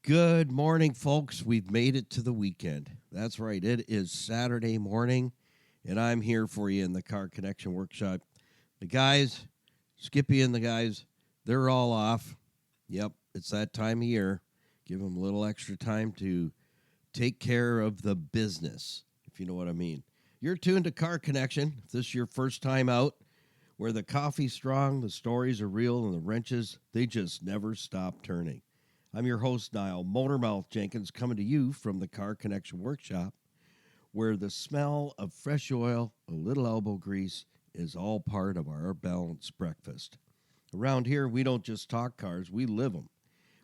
Good morning, folks. We've made it to the weekend. That's right. It is Saturday morning, and I'm here for you in the Car Connection Workshop. The guys, Skippy and the guys, they're all off. Yep, it's that time of year. Give them a little extra time to take care of the business, if you know what I mean. You're tuned to Car Connection. If this is your first time out, where the coffee's strong, the stories are real, and the wrenches, they just never stop turning. I'm your host, Niall Motormouth Jenkins, coming to you from the Car Connection Workshop, where the smell of fresh oil, a little elbow grease, is all part of our balanced breakfast. Around here, we don't just talk cars, we live them.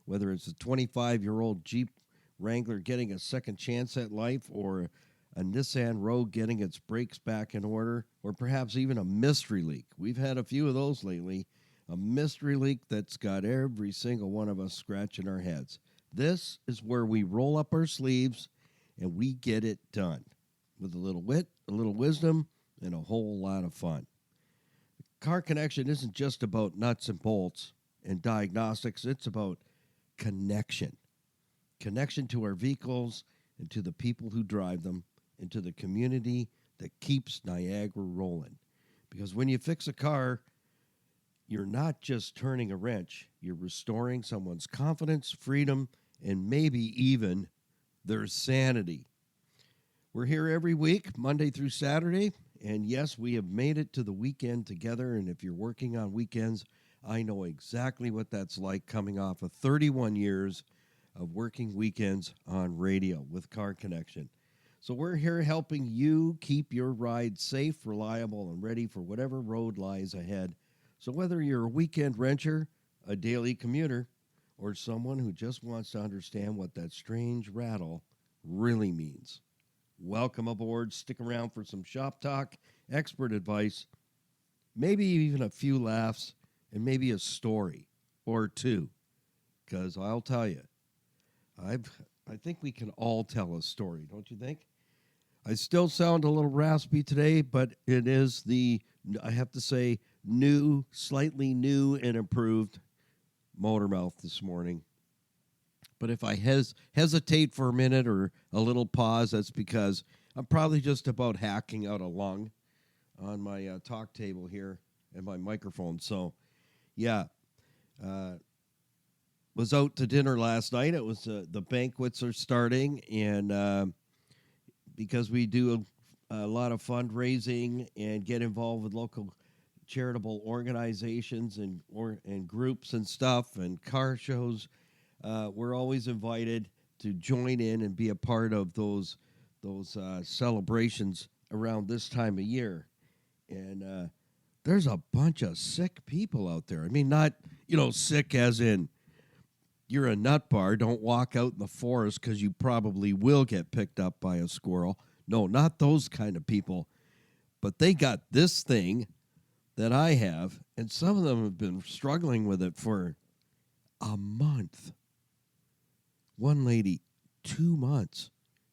Whether it's a 25-year-old Jeep Wrangler getting a second chance at life, or a Nissan Rogue getting its brakes back in order, or perhaps even a mystery leak. We've had a few of those lately. A mystery leak that's got every single one of us scratching our heads. This is where we roll up our sleeves and we get it done with a little wit, a little wisdom, and a whole lot of fun. Car Connection isn't just about nuts and bolts and diagnostics. It's about connection. Connection to our vehicles and to the people who drive them and to the community that keeps Niagara rolling. Because when you fix a car, you're not just turning a wrench, you're restoring someone's confidence, freedom, and maybe even their sanity. We're here every week, Monday through Saturday, and yes, we have made it to the weekend together, and if you're working on weekends, I know exactly what that's like coming off of 31 years of working weekends on radio with Car Connection. So we're here helping you keep your ride safe, reliable, and ready for whatever road lies ahead. So whether you're a weekend wrencher, a daily commuter, or someone who just wants to understand what that strange rattle really means, welcome aboard. Stick around for some shop talk, expert advice, maybe even a few laughs, and maybe a story or two. Because I'll tell you, I think we can all tell a story, don't you think? I still sound a little raspy today, but it is I have to say, slightly new and improved Motormouth this morning. But if I hesitate for a minute or a little pause, that's because I'm probably just about hacking out a lung on my talk table here and my microphone. So, yeah, was out to dinner last night. It was the banquets are starting, and because we do a lot of fundraising and get involved with local charitable organizations and groups and stuff and car shows, we're always invited to join in and be a part of those celebrations around this time of year. And there's a bunch of sick people out there. I mean, not, sick as in you're a nut bar. Don't walk out in the forest because you probably will get picked up by a squirrel. No, not those kind of people. But they got this thing that I have, and some of them have been struggling with it for a month. One lady, 2 months.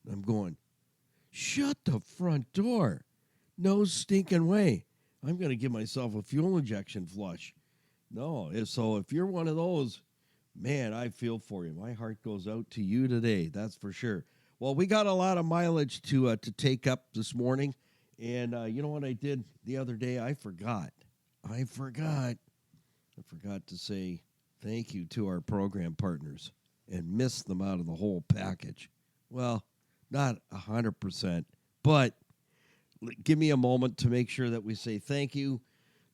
I'm going, shut the front door. No stinking way. I'm going to give myself a fuel injection flush. No, so if you're one of those, man, I feel for you. My heart goes out to you today, that's for sure. Well, we got a lot of mileage to take up this morning. And you know what I did the other day? I forgot to say thank you to our program partners and missed them out of the whole package. Well, not 100%, but give me a moment to make sure that we say thank you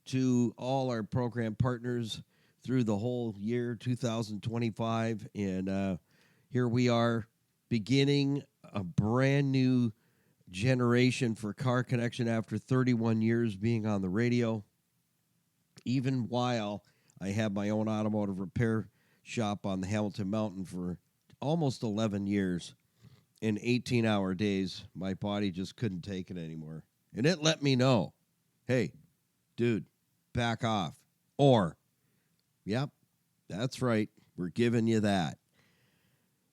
to all our program partners through the whole year 2025. And here we are beginning a brand new generation for Car Connection after 31 years being on the radio, even while I have my own automotive repair shop on the Hamilton Mountain for almost 11 years. In 18-hour days, my body just couldn't take it anymore. And it let me know, hey, dude, back off. Or, yep, that's right, we're giving you that.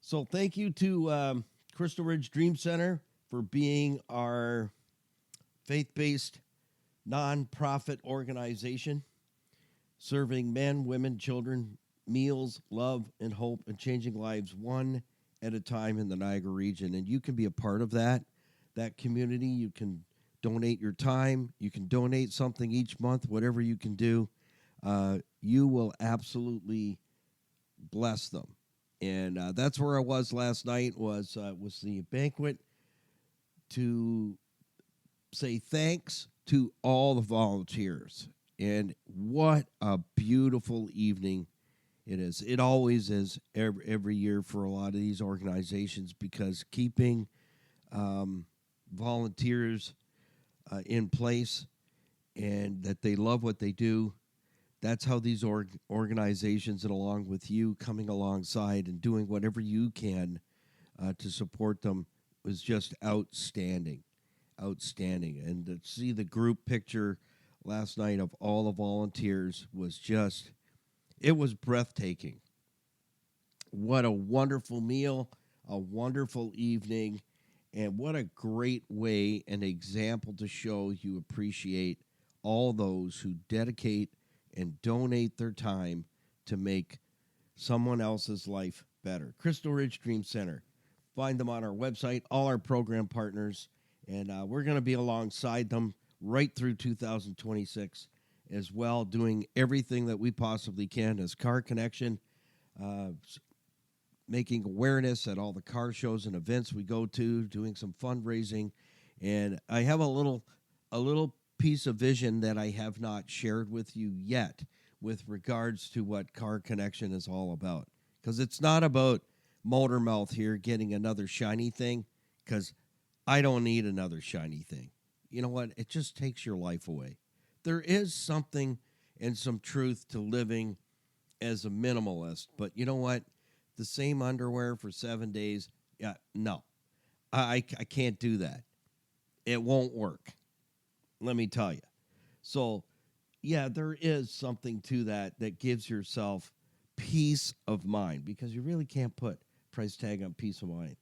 So thank you to Crystal Ridge Dream Center for being our faith-based nonprofit organization serving men, women, children, meals, love, and hope, and changing lives one at a time in the Niagara region. And you can be a part of that community. You can donate your time. You can donate something each month, whatever you can do. You will absolutely bless them. And that's where I was last night, was the banquet, to say thanks to all the volunteers. And what a beautiful evening it is. It always is every year for a lot of these organizations, because keeping volunteers in place and that they love what they do, that's how these organizations, and along with you coming alongside and doing whatever you can to support them, was just outstanding. Outstanding. And to see the group picture last night of all the volunteers was just, it was breathtaking. What a wonderful meal, a wonderful evening, and what a great way, an example to show you appreciate all those who dedicate and donate their time to make someone else's life better. Crystal Ridge Dream Center. Find them on our website, all our program partners, and we're going to be alongside them right through 2026 as well, doing everything that we possibly can as Car Connection, making awareness at all the car shows and events we go to, doing some fundraising. And I have a little piece of vision that I have not shared with you yet with regards to what Car Connection is all about. Because it's not about Motormouth here getting another shiny thing, because I don't need another shiny thing. You know what? It just takes your life away. There is something and some truth to living as a minimalist, but you know what? The same underwear for 7 days, no. I can't do that. It won't work. Let me tell you. So, yeah, there is something to that gives yourself peace of mind, because you really can't put price tag on peace of mind.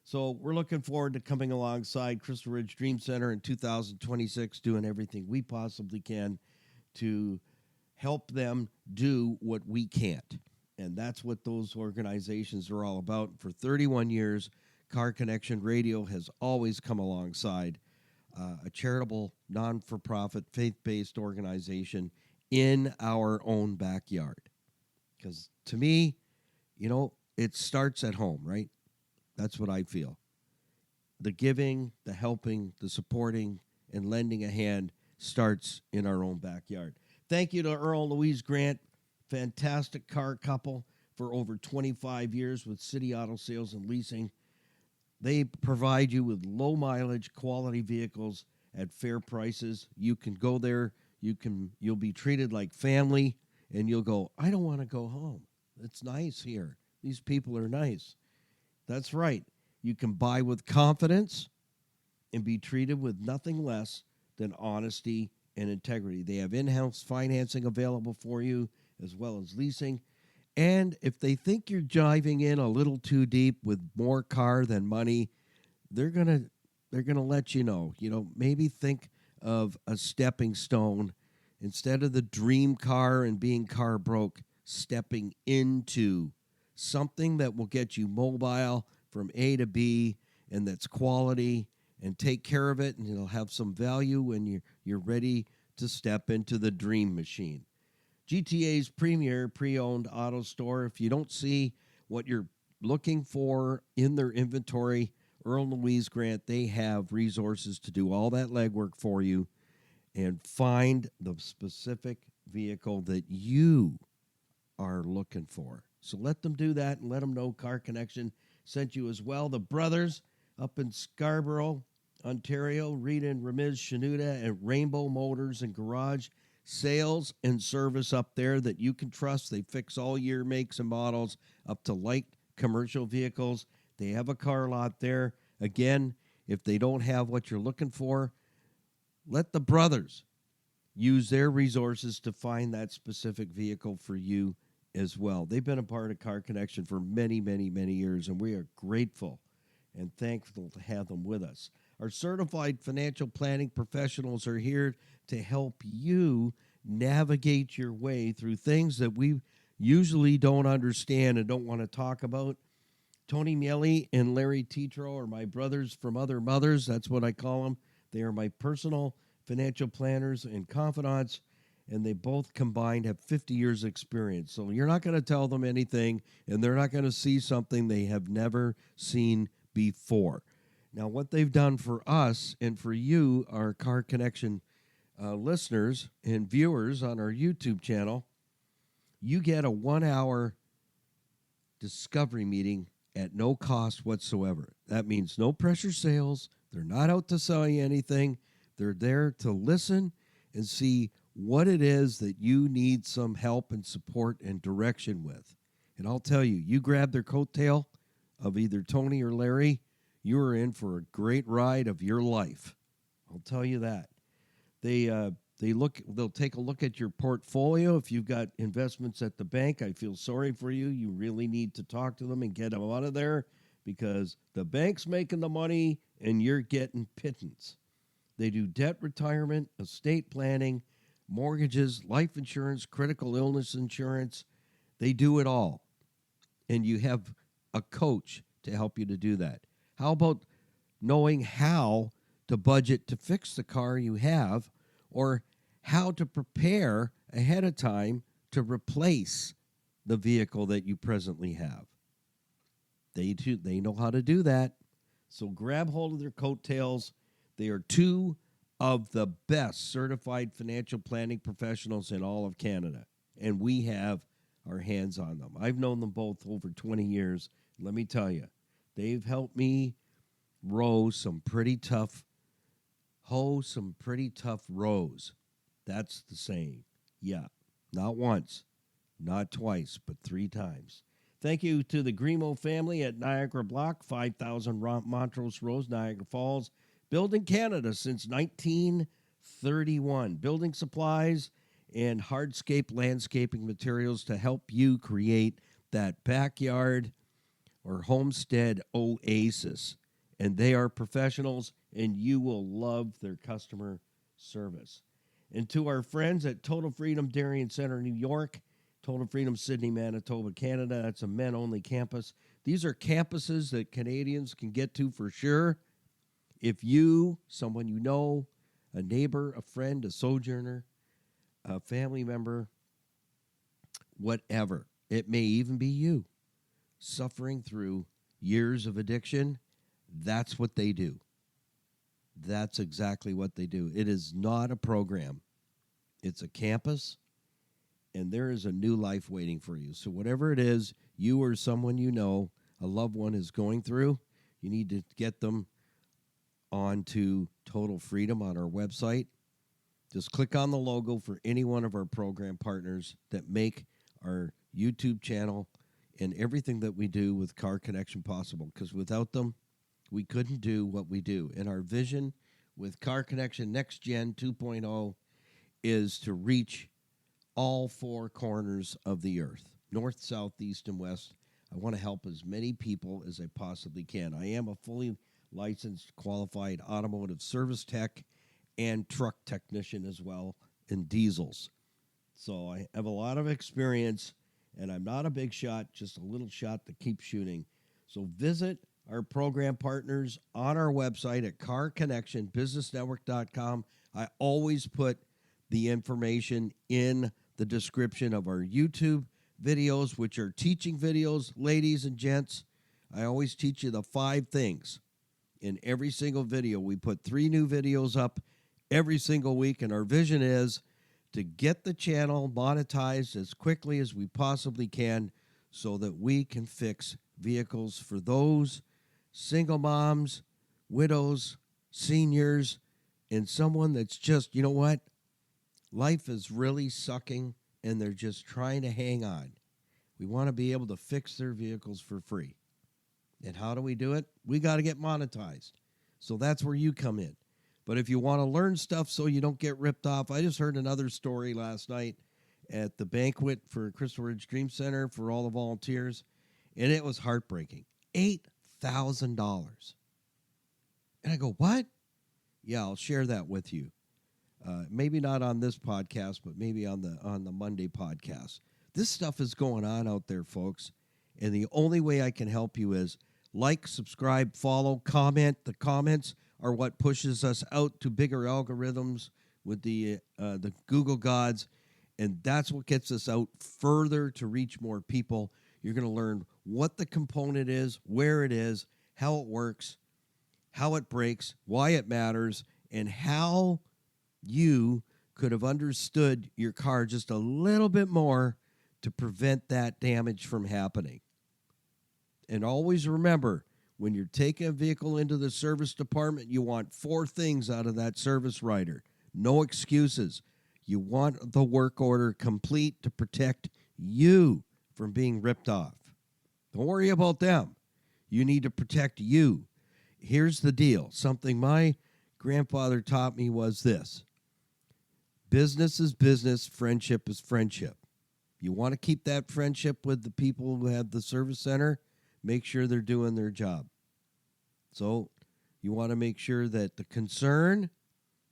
So we're looking forward to coming alongside Crystal Ridge Dream Center in 2026, doing everything we possibly can to help them do what we can't. And that's what those organizations are all about. For 31 years, Car Connection Radio has always come alongside a charitable, non-for-profit, faith-based organization in our own backyard. Because to me, it starts at home, right? That's what I feel. The giving, the helping, the supporting, and lending a hand starts in our own backyard. Thank you to Earl and Louise Grant, fantastic car couple for over 25 years with City Auto Sales and Leasing. They provide you with low mileage, quality vehicles at fair prices. You can go there, you'll be treated like family, and you'll go, I don't want to go home. It's nice here. These people are nice. That's right. You can buy with confidence and be treated with nothing less than honesty and integrity. They have in-house financing available for you, as well as leasing. And if they think you're diving in a little too deep with more car than money, they're gonna let you know. Maybe think of a stepping stone instead of the dream car and being car broke, stepping into something that will get you mobile from A to B, and that's quality, and take care of it, and it'll have some value when you're ready to step into the dream machine. GTA's premier pre-owned auto store. If you don't see what you're looking for in their inventory, Earl and Louise Grant, they have resources to do all that legwork for you and find the specific vehicle that you are looking for. So let them do that, and let them know Car Connection sent you as well. The brothers up in Scarborough, Ontario, Rita and Ramiz Shanuda at Rainbow Motors and Garage. Sales and service up there that you can trust. They fix all year makes and models up to light commercial vehicles. They have a car lot there. Again, if they don't have what you're looking for, let the brothers use their resources to find that specific vehicle for you as well. They've been a part of Car Connection for many, many, many years, and we are grateful and thankful to have them with us. Our certified financial planning professionals are here to help you navigate your way through things that we usually don't understand and don't want to talk about. Tony Miele and Larry Tetro are my brothers from other mothers. That's what I call them. They are my personal financial planners and confidants, and they both combined have 50 years experience. So you're not going to tell them anything, and they're not going to see something they have never seen before. Now, what they've done for us and for you, our Car Connection listeners and viewers on our YouTube channel, you get a 1-hour discovery meeting at no cost whatsoever. That means no pressure sales. They're not out to sell you anything. They're there to listen and see what it is that you need some help and support and direction with. And I'll tell you, you grab their coattail of either Tony or Larry, you are in for a great ride of your life. I'll tell you that. They'll take a look at your portfolio. If you've got investments at the bank, I feel sorry for you. You really need to talk to them and get them out of there because the bank's making the money and you're getting pittance. They do debt retirement, estate planning, mortgages, life insurance, critical illness insurance. They do it all. And you have a coach to help you to do that. How about knowing how to budget to fix the car you have, or how to prepare ahead of time to replace the vehicle that you presently have? They know how to do that. So grab hold of their coattails. They are two of the best certified financial planning professionals in all of Canada, and we have our hands on them. I've known them both over 20 years. Let me tell you, they've helped me row some pretty tough rows. That's the saying. Yeah, not once, not twice, but 3 times. Thank you to the Grimo family at Niagara Block, 5000 Montrose Road, Niagara Falls. Built in Canada since 1931. Building supplies and hardscape landscaping materials to help you create that backyard or homestead oasis. And they are professionals, and you will love their customer service. And to our friends at Total Freedom Darien Center, New York, Total Freedom Sydney, Manitoba, Canada, that's a men-only campus. These are campuses that Canadians can get to for sure. If you, someone you know, a neighbor, a friend, a sojourner, a family member, whatever, it may even be you, suffering through years of addiction, that's what they do. That's exactly what they do. It is not a program. It's a campus, and there is a new life waiting for you. So whatever it is, you or someone you know, a loved one is going through, you need to get them onto Total Freedom on our website. Just click on the logo for any one of our program partners that make our YouTube channel and everything that we do with Car Connection possible, because without them, we couldn't do what we do. And our vision with Car Connection Next Gen 2.0 is to reach all 4 corners of the earth, north, south, east, and west. I want to help as many people as I possibly can. I am a fully licensed, qualified automotive service tech and truck technician as well in diesels. So I have a lot of experience, and I'm not a big shot, just a little shot that keeps shooting. So visit our program partners on our website at carconnectionbusinessnetwork.com. I always put the information in the description of our YouTube videos, which are teaching videos, ladies and gents. I always teach you the 5 things. In every single video, we put 3 new videos up every single week, and our vision is to get the channel monetized as quickly as we possibly can so that we can fix vehicles for those single moms, widows, seniors, and someone that's just, you know what? Life is really sucking, and they're just trying to hang on. We want to be able to fix their vehicles for free. And how do we do it? We got to get monetized. So that's where you come in. But if you want to learn stuff so you don't get ripped off, I just heard another story last night at the banquet for Crystal Ridge Dream Center for all the volunteers, and it was heartbreaking. $8,000. And I go, what? Yeah, I'll share that with you. Maybe not on this podcast, but maybe on the Monday podcast. This stuff is going on out there, folks. And the only way I can help you is like, subscribe, follow, comment. The comments are what pushes us out to bigger algorithms with the Google gods. And that's what gets us out further to reach more people. You're going to learn what the component is, where it is, how it works, how it breaks, why it matters, and how you could have understood your car just a little bit more to prevent that damage from happening. And always remember, when you're taking a vehicle into the service department, you want 4 things out of that service writer. No excuses. You want the work order complete to protect you from being ripped off. Don't worry about them. You need to protect you. Here's the deal. Something my grandfather taught me was this. Business is business. Friendship is friendship. You want to keep that friendship with the people who have the service center, make sure they're doing their job. So you want to make sure that the concern,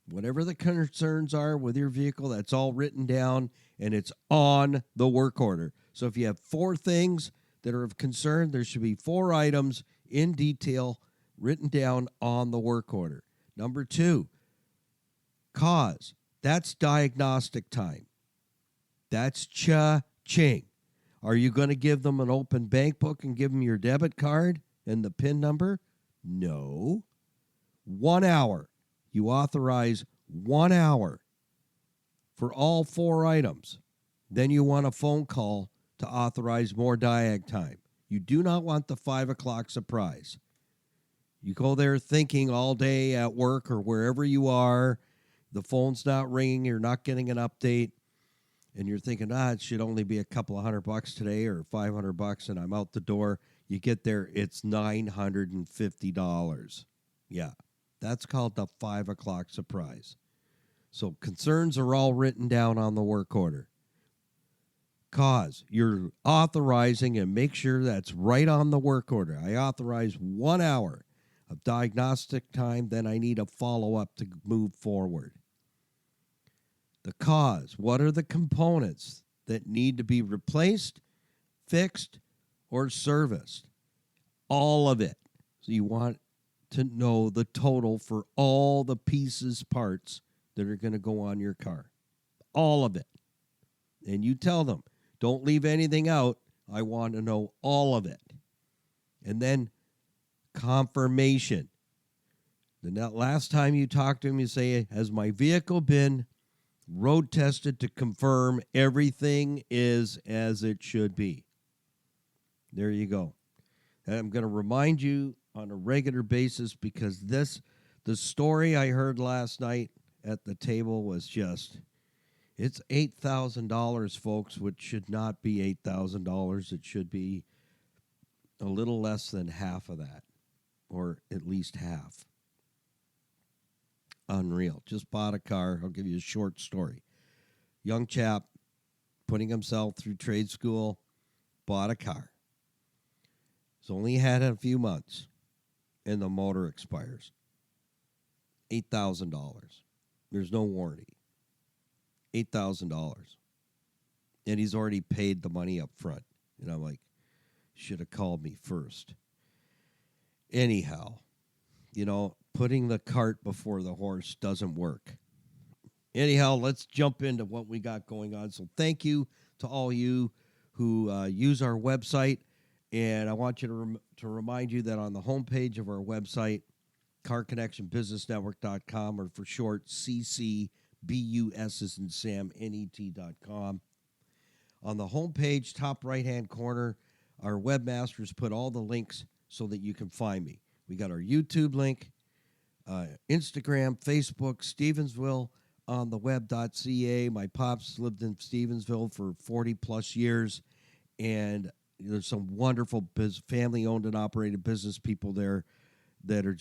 whatever the concerns are with your vehicle, that's all written down and it's on the work order. So if you have 4 things that are of concern, there should be 4 items in detail written down on the work order. Number 2, cause. That's diagnostic time. That's cha-ching. Are you going to give them an open bank book and give them your debit card and the PIN number? No. 1 hour. You authorize 1 hour for all 4 items. Then you want a phone call to authorize more diag time. You do not want the 5 o'clock surprise. You go there thinking all day at work or wherever you are, the phone's not ringing, you're not getting an update, and you're thinking, it should only be a couple of $100 today or $500 and I'm out the door. You get there, it's $950. Yeah, that's called the 5 o'clock surprise. So concerns are all written down on the work order. Cause, you're authorizing, and make sure that's right on the work order. I authorize 1 hour of diagnostic time, then I need a follow-up to move forward. The cause, what are the components that need to be replaced, fixed, or serviced? All of it. So you want to know the total for all the pieces, parts that are going to go on your car. All of it. And you tell them, don't leave anything out. I want to know all of it. And then confirmation. The last time you talk to him, you say, has my vehicle been road tested to confirm everything is as it should be? There you go. And I'm going to remind you on a regular basis because the story I heard last night at the table was just, it's $8,000, folks, which should not be $8,000. It should be a little less than half of that, or at least half. Unreal. Just bought a car. I'll give you a short story. Young chap putting himself through trade school, bought a car. He's only had it a few months, and the motor expires. $8,000. There's no warranty. $8,000. And he's already paid the money up front. And I'm like, should have called me first. Anyhow, putting the cart before the horse doesn't work. Anyhow, let's jump into what we got going on. So thank you to all you who use our website. And I want you to remind you that on the homepage of our website, carconnectionbusinessnetwork.com, or for short, CCBUS as in Sam, net.com. On the homepage, top right-hand corner, our webmasters put all the links so that you can find me. We got our YouTube link, Instagram, Facebook, Stevensville on the web.ca. My pops lived in Stevensville for 40-plus years, and there's some wonderful family-owned and operated business people there that are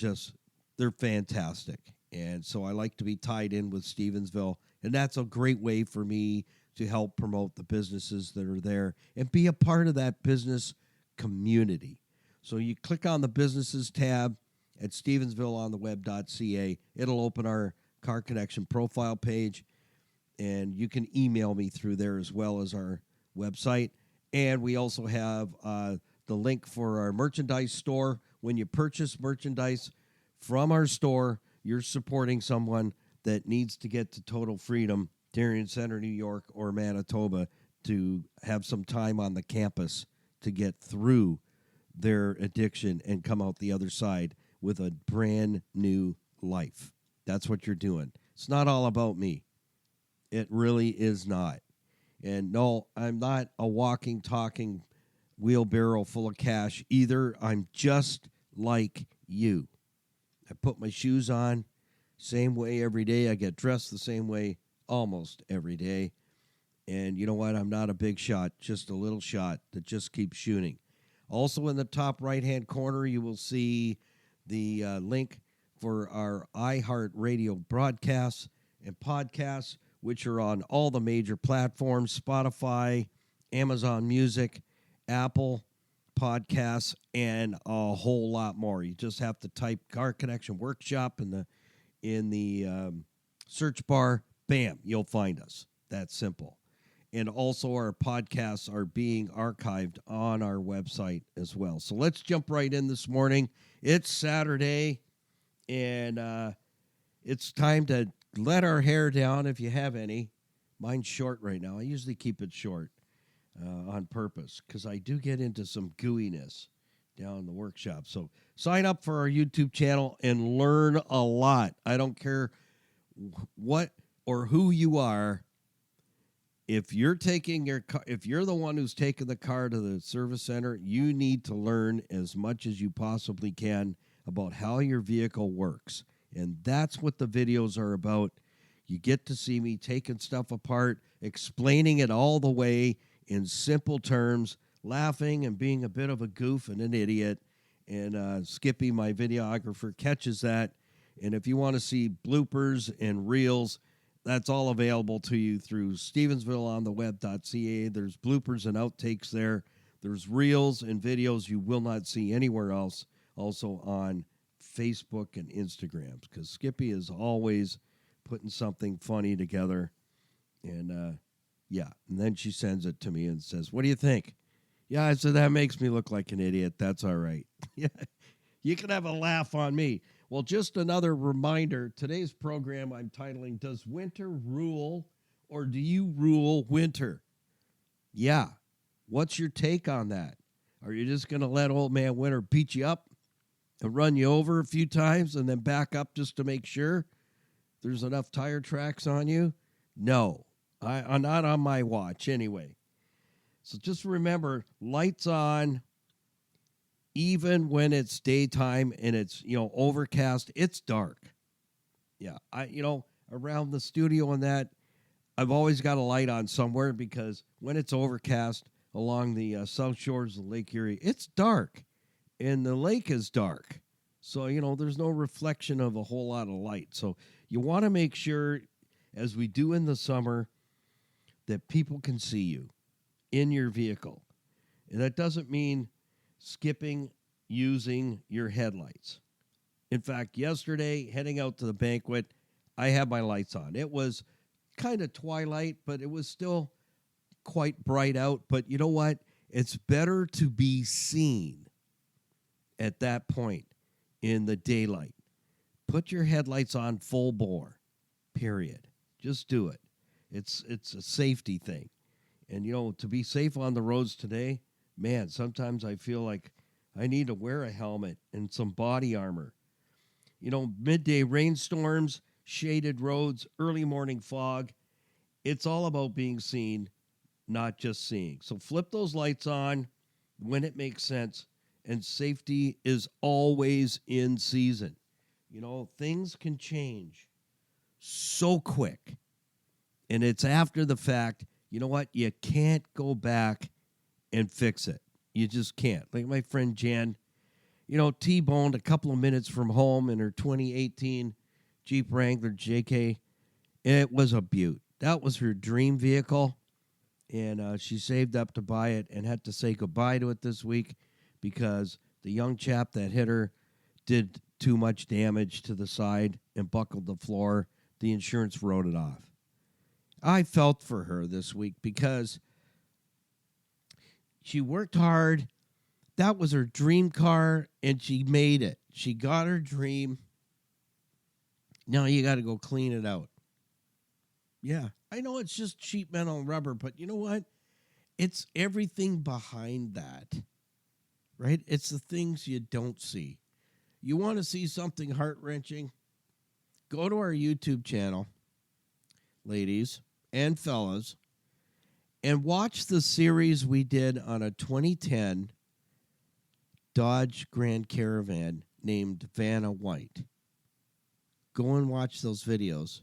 they're fantastic. And so I like to be tied in with Stevensville, and that's a great way for me to help promote the businesses that are there and be a part of that business community. So you click on the businesses tab at StevensvilleOnTheWeb.ca. It'll open our Car Connection profile page, and you can email me through there as well as our website. And we also have the link for our merchandise store. When you purchase merchandise from our store, you're supporting someone that needs to get to total freedom, Darien Center, New York, or Manitoba, to have some time on the campus to get through their addiction and come out the other side with a brand new life. That's what you're doing. It's not all about me. It really is not. And no, I'm not a walking, talking wheelbarrow full of cash either. I'm just like you. I put my shoes on same way every day. I get dressed the same way almost every day. And you know what? I'm not a big shot, just a little shot that just keeps shooting. Also in the top right-hand corner, you will see the link for our iHeartRadio broadcasts and podcasts, which are on all the major platforms, Spotify, Amazon Music, Apple Podcasts, and a whole lot more. You just have to type Car Connection Workshop in the search bar. Bam, you'll find us. That's simple. And also our podcasts are being archived on our website as well. So let's jump right in this morning. It's Saturday, and it's time to let our hair down if you have any. Mine's short right now. I usually keep it short on purpose because I do get into some gooiness down in the workshop. So sign up for our YouTube channel and learn a lot. I don't care what or who you are. If you're taking your car, if you're the one who's taking the car to the service center, you need to learn as much as you possibly can about how your vehicle works. And that's what the videos are about. You get to see me taking stuff apart, explaining it all the way in simple terms, laughing and being a bit of a goof and an idiot. And Skippy, my videographer, catches that. And if you want to see bloopers and reels, that's all available to you through Stevensvilleontheweb.ca. There's bloopers and outtakes there. There's reels and videos you will not see anywhere else, also on Facebook and Instagram, because Skippy is always putting something funny together. And, yeah, and then she sends it to me and says, "What do you think?" Yeah, I said, "That makes me look like an idiot. That's all right." Yeah, you can have a laugh on me. Well, just another reminder, today's program I'm titling, "Does Winter Rule or Do You Rule Winter?" Yeah. What's your take on that? Are you just going to let old man Winter beat you up and run you over a few times and then back up just to make sure there's enough tire tracks on you? No, I'm not on my watch anyway. So just remember, lights on. Even when it's daytime and it's, overcast, it's dark. Yeah, around the studio and that, I've always got a light on somewhere because when it's overcast along the south shores of Lake Erie, it's dark and the lake is dark. So, there's no reflection of a whole lot of light. So you want to make sure, as we do in the summer, that people can see you in your vehicle. And that doesn't mean skipping using your headlights. In fact, yesterday, heading out to the banquet, I had my lights on. It was kind of twilight, but it was still quite bright out. But you know what? It's better to be seen at that point in the daylight. Put your headlights on full bore, period. Just do it. It's a safety thing. And, to be safe on the roads today, man, sometimes I feel like I need to wear a helmet and some body armor. Midday rainstorms, shaded roads, early morning fog. It's all about being seen, not just seeing. So flip those lights on when it makes sense, and safety is always in season. Things can change so quick, and it's after the fact. You know what? You can't go back and fix it. You just can't. Like my friend Jan, T-boned a couple of minutes from home in her 2018 Jeep Wrangler JK. It was a beaut. That was her dream vehicle, and she saved up to buy it and had to say goodbye to it this week because the young chap that hit her did too much damage to the side and buckled the floor. The insurance wrote it off. I felt for her this week because She worked hard. That was her dream car, and she made it. She got her dream. Now you got to go clean it out. Yeah, I know it's just sheet metal and rubber, but you know what? It's everything behind that, right? It's the things you don't see. You want to see something heart-wrenching? Go to our YouTube channel, ladies and fellas, and watch the series we did on a 2010 Dodge Grand Caravan named Vanna White. Go and watch those videos,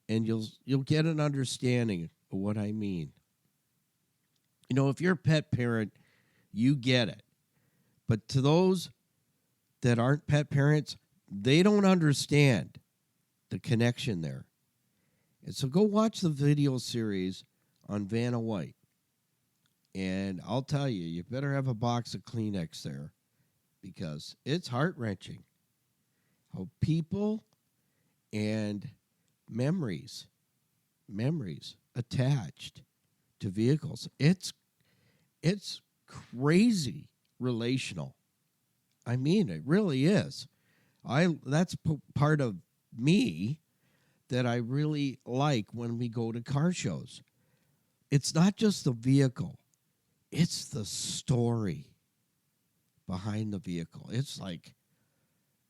and you'll get an understanding of what I mean. You know, if you're a pet parent, you get it. But to those that aren't pet parents, they don't understand the connection there. And so go watch the video series on Vanna White. And I'll tell you, you better have a box of Kleenex there because it's heart-wrenching how people and memories attached to vehicles. It's crazy relational. I mean, it really is. That's part of me that I really like when we go to car shows. It's not just the vehicle. It's the story behind the vehicle. It's like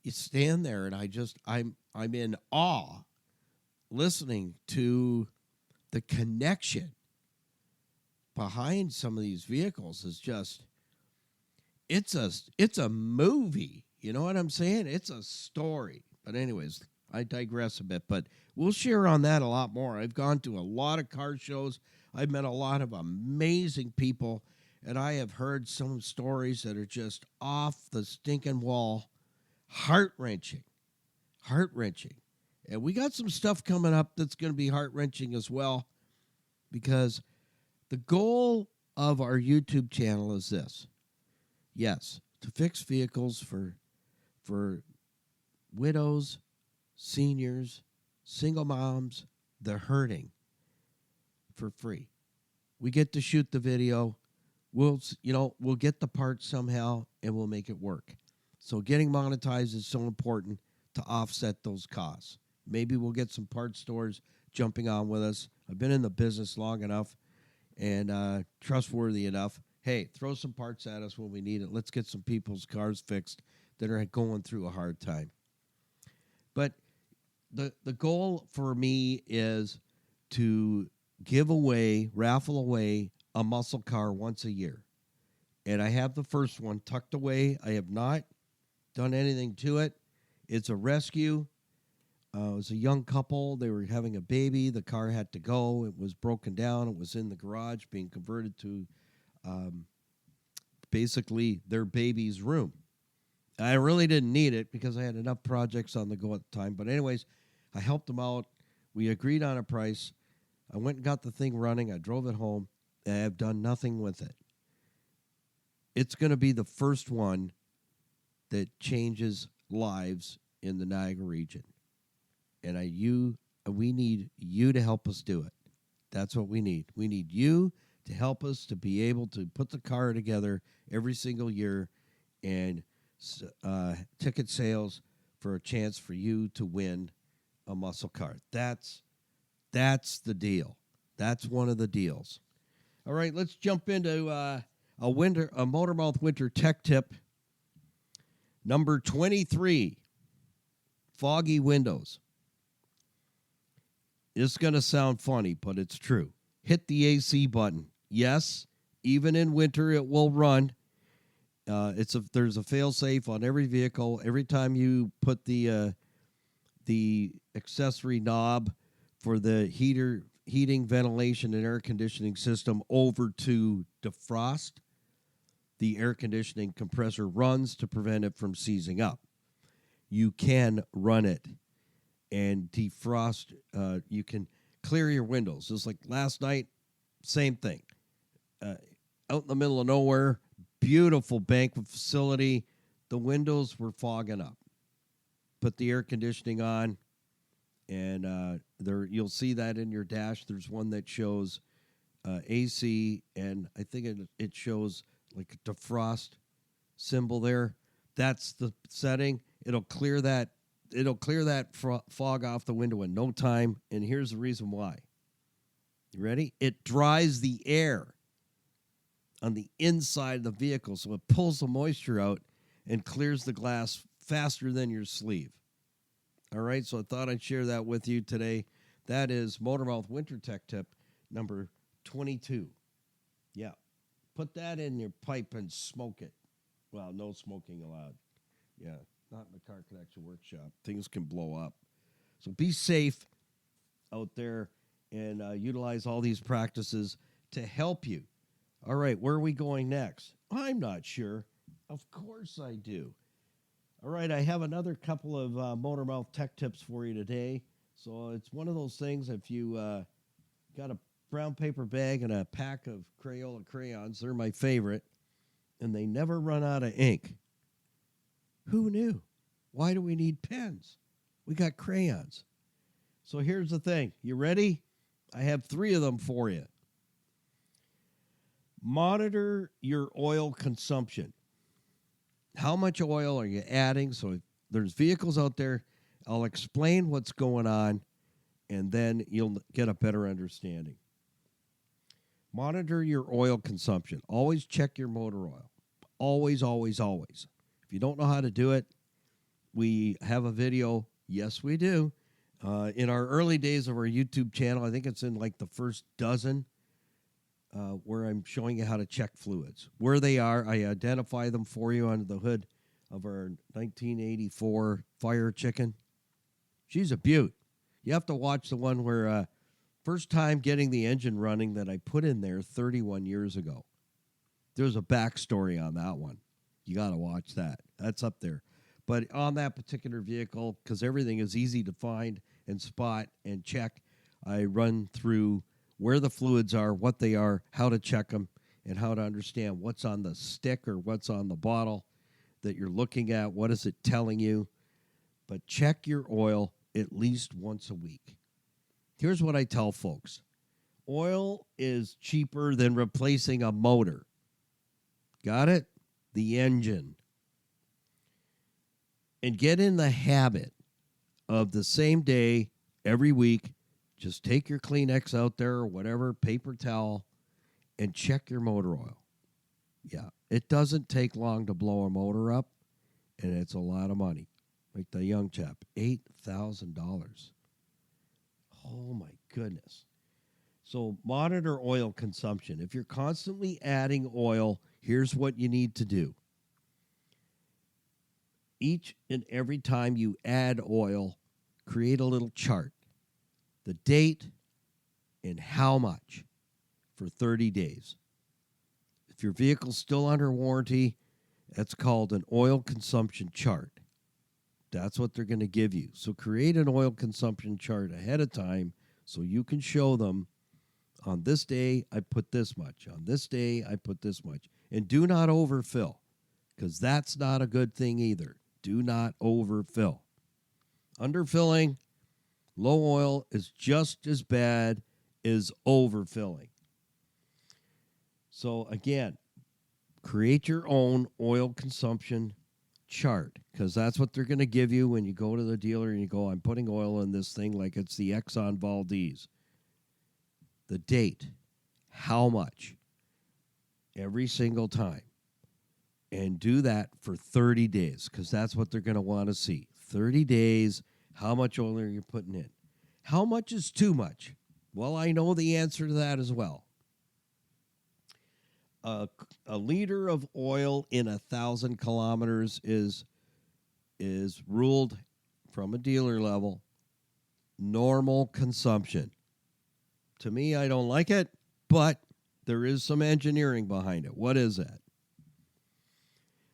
you stand there and I'm in awe listening to the connection behind some of these vehicles is just it's a movie. You know what I'm saying? It's a story. But anyways, I digress a bit, but we'll share on that a lot more. I've gone to a lot of car shows. I've met a lot of amazing people, and I have heard some stories that are just off the stinking wall, heart-wrenching. And we got some stuff coming up that's going to be heart-wrenching as well, because the goal of our YouTube channel is this. Yes, to fix vehicles for widows, seniors, single moms, the hurting for free. We get to shoot the video. We'll get the parts somehow and we'll make it work. So getting monetized is so important to offset those costs. Maybe we'll get some parts stores jumping on with us. I've been in the business long enough and trustworthy enough. Hey, throw some parts at us when we need it. Let's get some people's cars fixed that are going through a hard time. But the goal for me is to raffle away a muscle car once a year. And I have the first one tucked away. I have not done anything to it. It's a rescue. It was a young couple. They were having a baby. The car had to go. It was broken down. It was in the garage being converted to basically their baby's room. I really didn't need it because I had enough projects on the go at the time. But anyways, I helped them out. We agreed on a price. I went and got the thing running. I drove it home. And I have done nothing with it. It's going to be the first one that changes lives in the Niagara region. And we need you to help us do it. That's what we need. We need you to help us to be able to put the car together every single year and ticket sales for a chance for you to win a muscle car. That's the deal. That's one of the deals. All right, let's jump into a Motormouth winter tech tip. Number 23, foggy windows. It's going to sound funny, but it's true. Hit the AC button. Yes, even in winter it will run. There's a fail-safe on every vehicle. Every time you put the accessory knob for the heating, ventilation, and air conditioning system over to defrost, the air conditioning compressor runs to prevent it from seizing up. You can run it and defrost. You can clear your windows. Just like last night, same thing. Out in the middle of nowhere, beautiful banquet facility. The windows were fogging up. Put the air conditioning on, and you'll see that in your dash. There's one that shows AC, and I think it shows like a defrost symbol there. That's the setting. It'll clear that. It'll clear that fog off the window in no time. And here's the reason why. You ready? It dries the air on the inside of the vehicle, so it pulls the moisture out and clears the glass faster than your sleeve. All right, so I thought I'd share that with you today. That is Motormouth Winter Tech Tip number 22. Yeah, put that in your pipe and smoke it. Well, no smoking allowed. Yeah, not in the Car Connection Workshop. Things can blow up. So be safe out there and utilize all these practices to help you. All right, where are we going next? I'm not sure. Of course I do. All right, I have another couple of Motormouth tech tips for you today. So it's one of those things, if you got a brown paper bag and a pack of Crayola crayons, they're my favorite, and they never run out of ink. Who knew? Why do we need pens? We got crayons. So here's the thing. You ready? I have 3 of them for you. Monitor your oil consumption. How much oil are you adding? So if there's vehicles out there, I'll explain what's going on, and then you'll get a better understanding. Monitor your oil consumption. Always check your motor oil. Always, always, always. If you don't know how to do it, we have a video. Yes, we do. In our early days of our YouTube channel, I think it's in like the first dozen, where I'm showing you how to check fluids. Where they are, I identify them for you under the hood of our 1984 Fire Chicken. She's a beaut. You have to watch the one where first time getting the engine running that I put in there 31 years ago. There's a backstory on that one. You got to watch that. That's up there. But on that particular vehicle, because everything is easy to find and spot and check, I run through where the fluids are, what they are, how to check them, and how to understand what's on the stick or what's on the bottle that you're looking at. What is it telling you? But check your oil at least once a week. Here's what I tell folks. Oil is cheaper than replacing a motor. Got it? The engine. And get in the habit of the same day, every week, just take your Kleenex out there or whatever, paper towel, and check your motor oil. Yeah, it doesn't take long to blow a motor up, and it's a lot of money. Like the young chap, $8,000. Oh, my goodness. So monitor oil consumption. If you're constantly adding oil, here's what you need to do. Each and every time you add oil, create a little chart. The date and how much for 30 days. If your vehicle's still under warranty, that's called an oil consumption chart. That's what they're going to give you. So create an oil consumption chart ahead of time so you can show them, on this day, I put this much. On this day, I put this much. And do not overfill, because that's not a good thing either. Do not overfill. Underfilling, low oil is just as bad as overfilling. So again, create your own oil consumption chart, because that's what they're going to give you when you go to the dealer and you go, I'm putting oil in this thing like it's the Exxon Valdez. The date, how much, every single time. And do that for 30 days, because that's what they're going to want to see. 30 days, how much oil are you putting in? How much is too much? Well, I know the answer to that as well. A liter of oil in 1,000 kilometers is ruled from a dealer level normal consumption. To me, I don't like it, but there is some engineering behind it. What is that?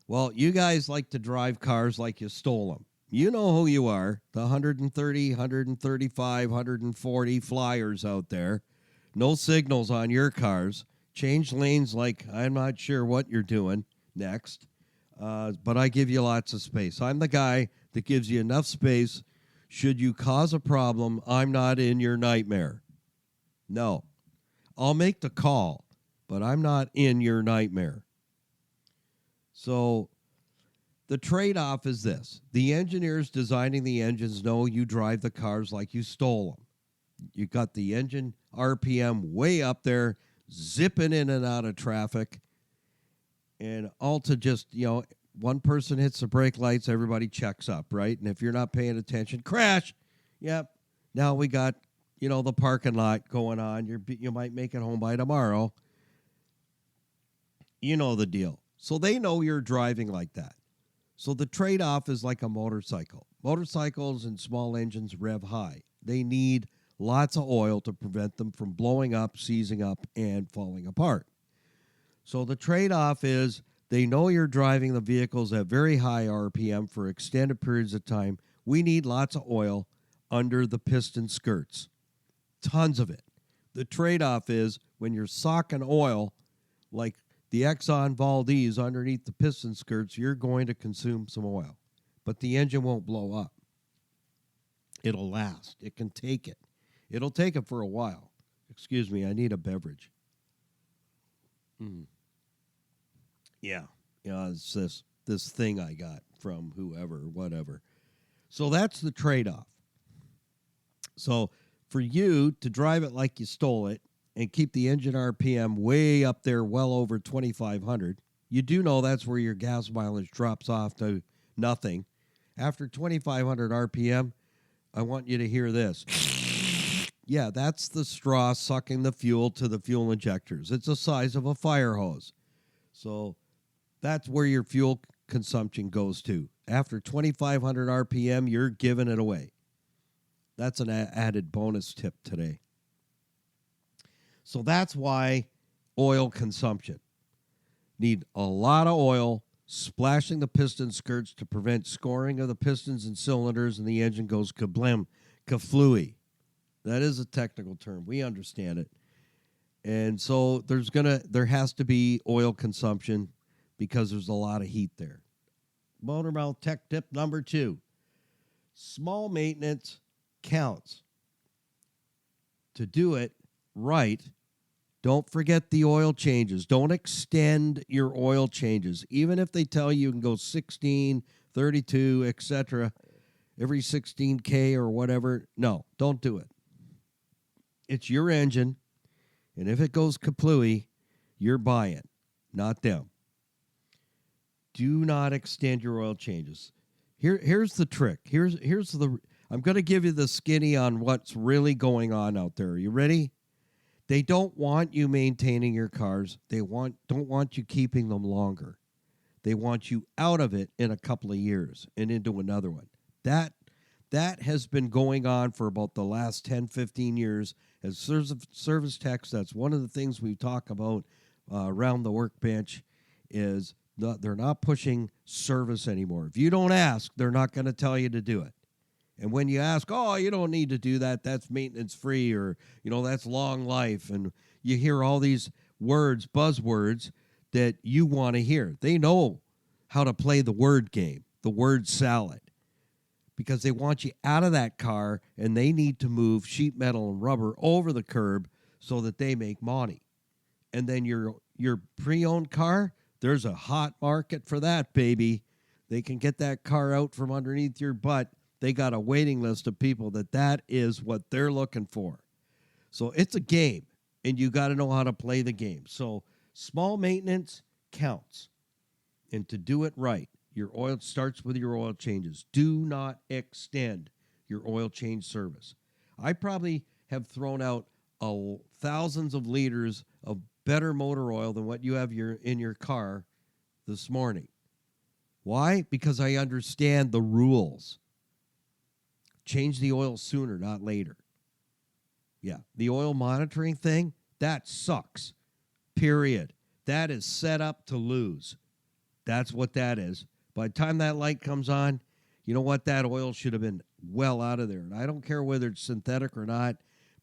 Well, you guys like to drive cars like you stole them. You know who you are, the 130, 135, 140 flyers out there. No signals on your cars. Change lanes like I'm not sure what you're doing next, but I give you lots of space. I'm the guy that gives you enough space. Should you cause a problem, I'm not in your nightmare. No. I'll make the call, but I'm not in your nightmare. So the trade-off is this. The engineers designing the engines know you drive the cars like you stole them. You got the engine RPM way up there, zipping in and out of traffic. And all to just, one person hits the brake lights, everybody checks up, right? And if you're not paying attention, crash. Yep. Now we got, the parking lot going on. You might make it home by tomorrow. You know the deal. So they know you're driving like that. So the trade-off is like a motorcycle. Motorcycles and small engines rev high. They need lots of oil to prevent them from blowing up, seizing up, and falling apart. So the trade-off is they know you're driving the vehicles at very high RPM for extended periods of time. We need lots of oil under the piston skirts. Tons of it. The trade-off is when you're socking oil, like the Exxon Valdez underneath the piston skirts, you're going to consume some oil. But the engine won't blow up. It'll last. It can take it. It'll take it for a while. Excuse me, I need a beverage. Yeah, it's this thing I got from whoever, whatever. So that's the trade-off. So for you to drive it like you stole it and keep the engine RPM way up there, well over 2,500, you do know that's where your gas mileage drops off to nothing. After 2,500 RPM, I want you to hear this. Yeah, that's the straw sucking the fuel to the fuel injectors. It's the size of a fire hose. So that's where your fuel consumption goes to. After 2,500 RPM, you're giving it away. That's an added bonus tip today. So that's why oil consumption. Need a lot of oil, splashing the piston skirts to prevent scoring of the pistons and cylinders, and the engine goes kablim, kaflooey. That is a technical term. We understand it. And so there has to be oil consumption because there's a lot of heat there. Motormouth tech tip number 2. Small maintenance counts. To do it right, don't forget the oil changes. Don't extend your oil changes. Even if they tell you can go 16, 32, etc., every 16K or whatever. No, don't do it. It's your engine, and if it goes kaplooey, you're buying, not them. Do not extend your oil changes. Here's the trick. I'm going to give you the skinny on what's really going on out there. Are you ready? They don't want you maintaining your cars. They don't want you keeping them longer. They want you out of it in a couple of years and into another one. That has been going on for about the last 10, 15 years. As service techs, that's one of the things we talk about around the workbench is they're not pushing service anymore. If you don't ask, they're not going to tell you to do it. And when you ask, you don't need to do that, that's maintenance free, or, that's long life. And you hear all these words, buzzwords that you want to hear. They know how to play the word game, the word salad, because they want you out of that car and they need to move sheet metal and rubber over the curb so that they make money. And then your pre-owned car, there's a hot market for that, baby. They can get that car out from underneath your butt. They got a waiting list of people that is what they're looking for. So it's a game, and you got to know how to play the game. So small maintenance counts. And to do it right, your oil starts with your oil changes. Do not extend your oil change service. I probably have thrown out thousands of liters of better motor oil than what you have in your car this morning. Why? Because I understand the rules. Change the oil sooner, not later. Yeah, the oil monitoring thing, that sucks. Period. That is set up to lose. That's what that is. By the time that light comes on, you know what? That oil should have been well out of there. And I don't care whether it's synthetic or not.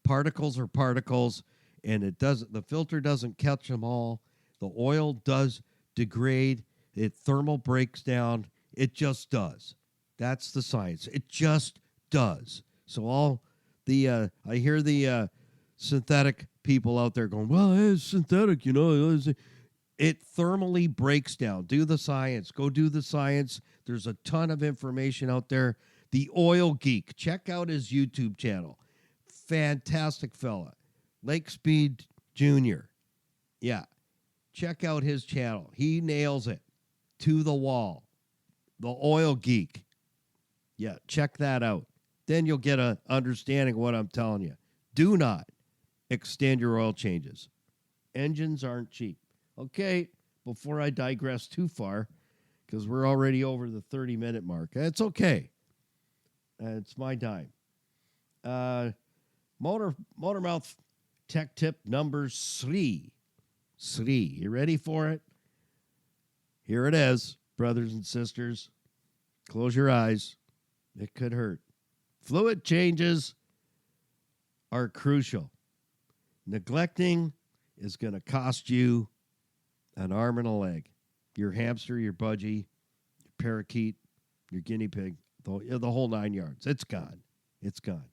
Particles are particles, and the filter doesn't catch them all. The oil does degrade. It thermal breaks down. It just does. That's the science. It just does. So I hear the synthetic people out there going, well, it's synthetic, It thermally breaks down. Do the science. Go do the science. There's a ton of information out there. The Oil Geek. Check out his YouTube channel. Fantastic fella. Lake Speed Jr. Yeah. Check out his channel. He nails it to the wall. The Oil Geek. Yeah, check that out. Then you'll get an understanding of what I'm telling you. Do not extend your oil changes. Engines aren't cheap. Okay, before I digress too far, because we're already over the 30-minute mark. It's okay. It's my dime. Motormouth tech tip number 3. You ready for it? Here it is, brothers and sisters. Close your eyes. It could hurt. Fluid changes are crucial. Neglecting is going to cost you an arm and a leg. Your hamster, your budgie, your parakeet, your guinea pig, the whole 9 yards. It's gone. It's gone.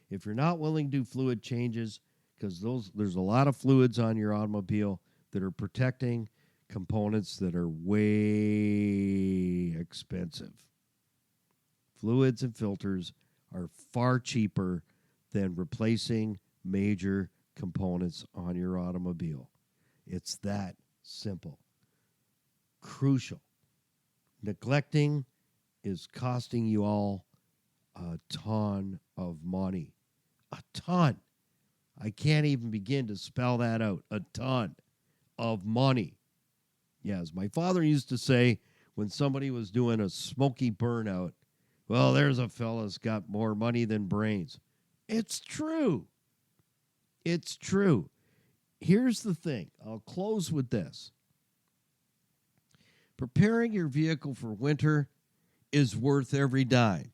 If you're not willing to do fluid changes, because there's a lot of fluids on your automobile that are protecting components that are way expensive. Fluids and filters are far cheaper than replacing major components on your automobile. It's that simple. Crucial. Neglecting is costing you all a ton of money. A ton. I can't even begin to spell that out. A ton of money. Yes, my father used to say when somebody was doing a smoky burnout, well, there's a fella's got more money than brains. It's true. It's true. Here's the thing. I'll close with this. Preparing your vehicle for winter is worth every dime.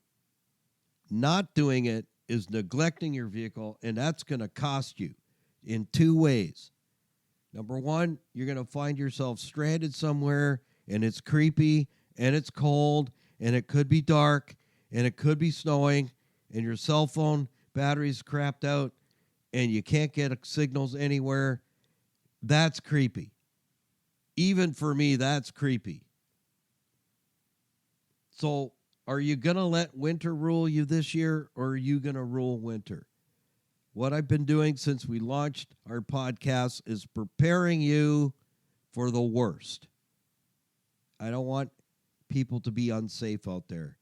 Not doing it is neglecting your vehicle, and that's going to cost you in 2 ways. Number one, you're going to find yourself stranded somewhere, and it's creepy, and it's cold, and it could be dark, and it could be snowing, and your cell phone battery's crapped out, and you can't get signals anywhere. That's creepy. Even for me, that's creepy. So are you going to let winter rule you this year, or are you going to rule winter? What I've been doing since we launched our podcast is preparing you for the worst. I don't want people to be unsafe out there.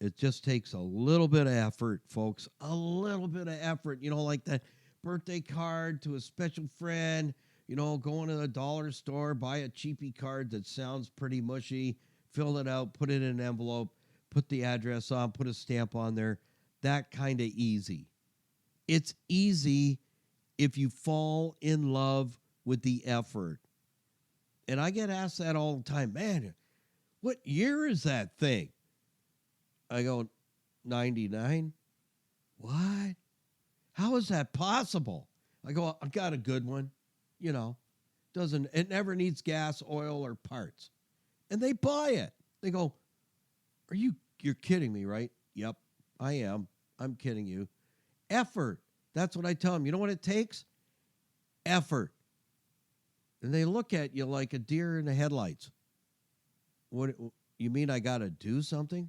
It just takes a little bit of effort, folks. A little bit of effort. Like that birthday card to a special friend. Going to the dollar store, buy a cheapy card that sounds pretty mushy, fill it out, put it in an envelope, put the address on, put a stamp on there. That kind of easy. It's easy if you fall in love with the effort. And I get asked that all the time. Man, what year is that thing? I go, 99. What? How is that possible? I go, I got a good one. It never needs gas, oil, or parts. And they buy it. They go, you're kidding me, right? Yep, I am. I'm kidding you. Effort. That's what I tell them. You know what it takes? Effort. And they look at you like a deer in the headlights. What, you mean I got to do something?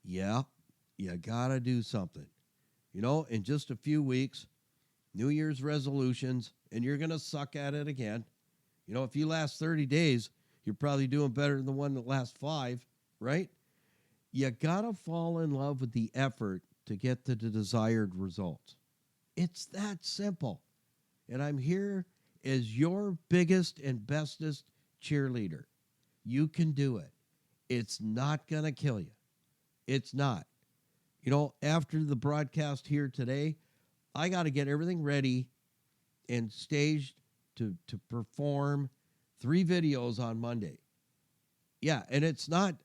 Yeah, you got to do something. In just a few weeks, New Year's resolutions, and you're going to suck at it again. If you last 30 days, you're probably doing better than the one that lasts 5, right? You got to fall in love with the effort to get to the desired results. It's that simple. And I'm here as your biggest and bestest cheerleader. You can do it. It's not going to kill you. It's not. After the broadcast here today, I got to get everything ready and staged to perform 3 videos on Monday. Yeah, and it's not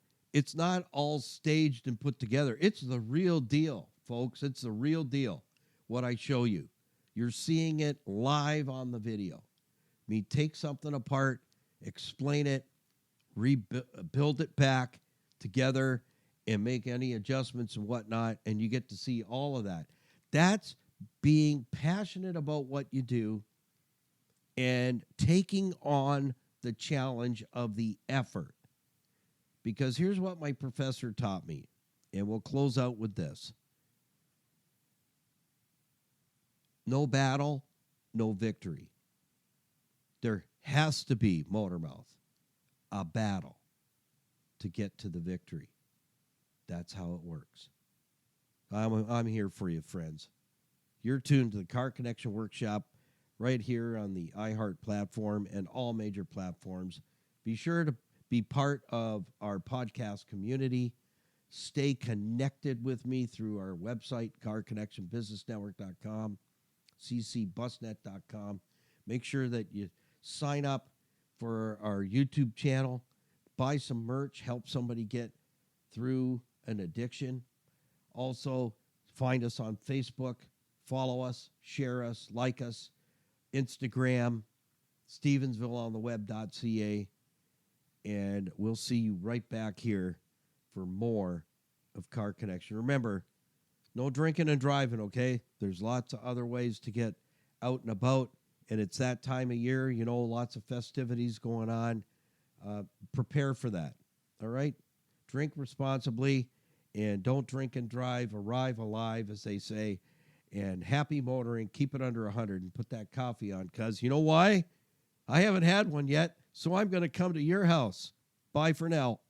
all staged and put together. It's the real deal, folks. It's the real deal, what I show you. You're seeing it live on the video. Me take something apart, explain it, rebuild it back together, and make any adjustments and whatnot, and you get to see all of that. That's being passionate about what you do and taking on the challenge of the effort. Because here's what my professor taught me, and we'll close out with this. No battle, no victory. There has to be, Motormouth, a battle to get to the victory. That's how it works. I'm here for you, friends. You're tuned to the Car Connection Workshop right here on the iHeart platform and all major platforms. Be sure to be part of our podcast community. Stay connected with me through our website, carconnectionbusinessnetwork.com, ccbusnet.com. Make sure that you sign up for our YouTube channel, buy some merch, help somebody get through an addiction. Also, find us on Facebook, follow us, share us, like us, Instagram, Stevensvilleontheweb.ca, and we'll see you right back here for more of Car Connection. Remember, no drinking and driving, okay? There's lots of other ways to get out and about, and it's that time of year, you know, lots of festivities going on. Prepare for that, all right? Drink responsibly, and don't drink and drive. Arrive alive, as they say. And happy motoring. Keep it under 100 and put that coffee on, because you know why? I haven't had one yet, so I'm going to come to your house. Bye for now.